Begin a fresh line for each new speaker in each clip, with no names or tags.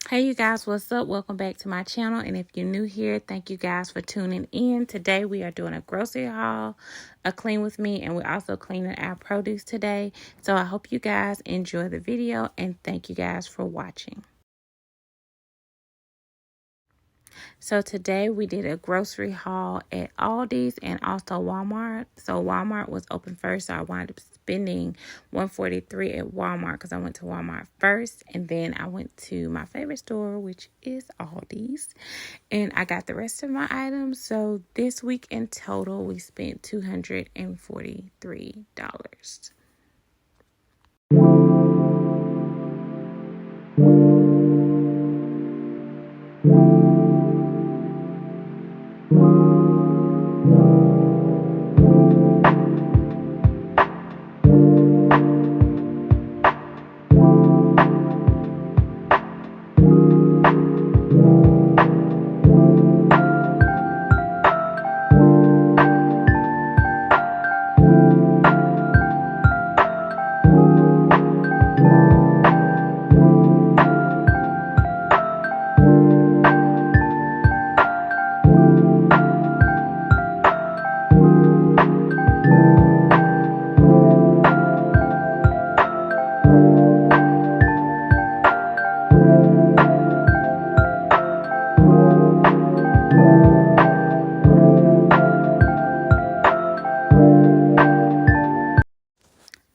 Hey you guys, what's up? Welcome back to my channel, and if you're new here, thank you guys for tuning in. Today we are doing a grocery haul, a clean with me, and we're also cleaning our produce today. So I hope you guys enjoy the video, and thank you guys for watching. So today we did a grocery haul at Aldi's and also Walmart. So Walmart was open first, so I wound up spending $143 at Walmart because I went to Walmart first, and then I went to my favorite store, which is Aldi's, and I got the rest of my items. So this week in total, we spent $243.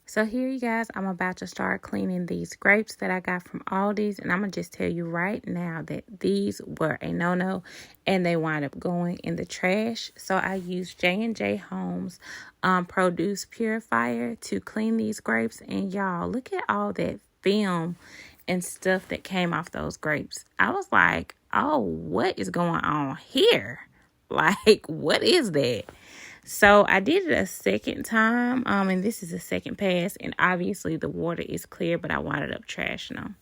So here you guys, I'm about to start cleaning these grapes that I got from Aldi's, and I'm going to just tell you right now that these were a no-no, and they wind up going in the trash. So I used J&J Home's produce purifier to clean these grapes, and y'all, look at all that film and stuff that came off those grapes. I was like, oh, what is going on here? Like, what is that? So I did it a second time, and this is a second pass, and obviously the water is clear, but I wound up trashing them.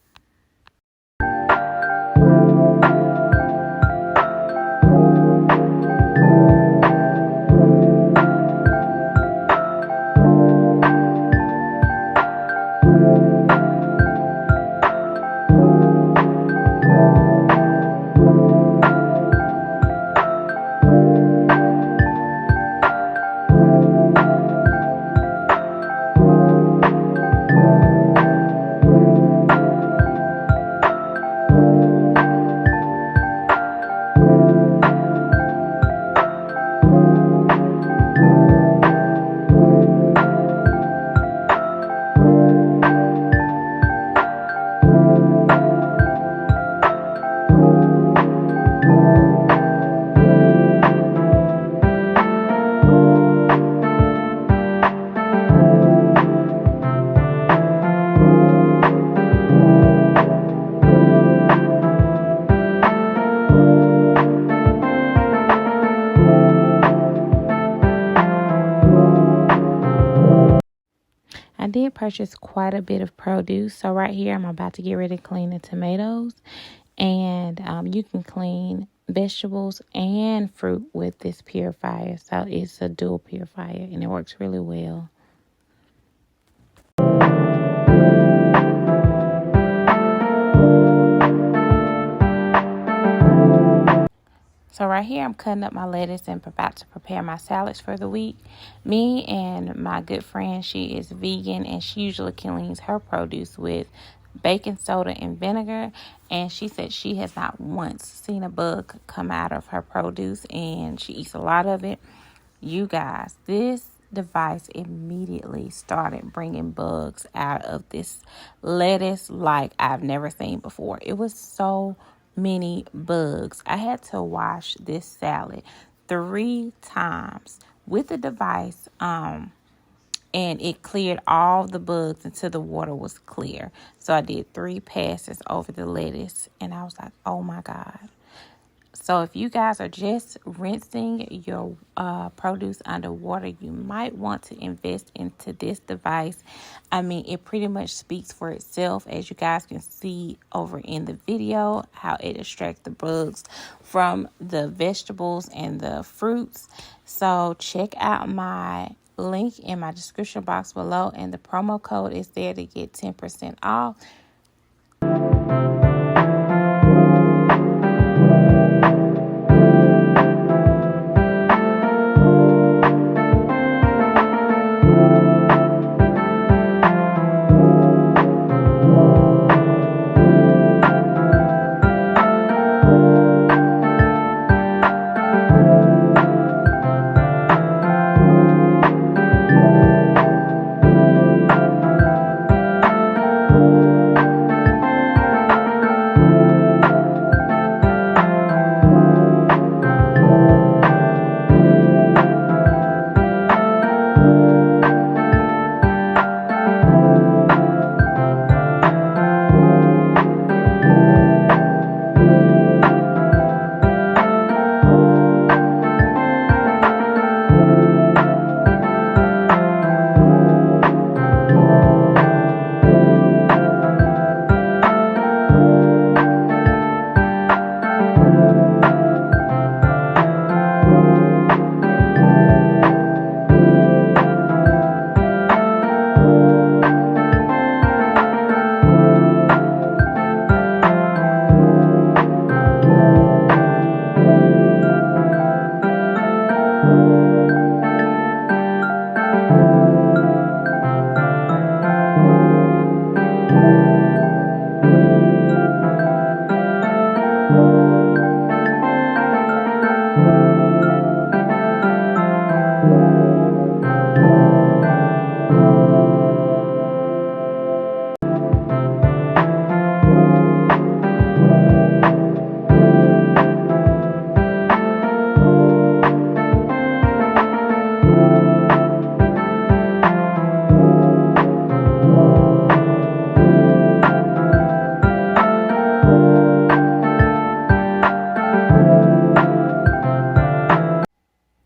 I did purchase quite a bit of produce. So right here, I'm about to get ready to clean the tomatoes. And you can clean vegetables and fruit with this purifier. So it's a dual purifier, and it works really well. So right here, I'm cutting up my lettuce and about to prepare my salads for the week. Me and my good friend, she is vegan, and she usually cleans her produce with baking soda and vinegar. And she said she has not once seen a bug come out of her produce, and she eats a lot of it. You guys, this device immediately started bringing bugs out of this lettuce like I've never seen before. It was so many bugs. I had to wash this salad 3 times with the device, and it cleared all the bugs until the water was clear. So I did 3 passes over the lettuce, and I was like, oh my God. So if you guys are just rinsing your produce underwater, you might want to invest into this device. I mean, it pretty much speaks for itself, as you guys can see over in the video, how it extracts the bugs from the vegetables and the fruits. So check out my link in my description box below, and the promo code is there to get 10% off.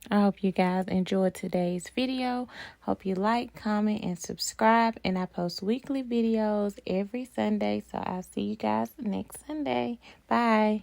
I hope you guys enjoyed today's video. Hope you like, comment, and subscribe. And I post weekly videos every Sunday. So I'll see you guys next Sunday. Bye.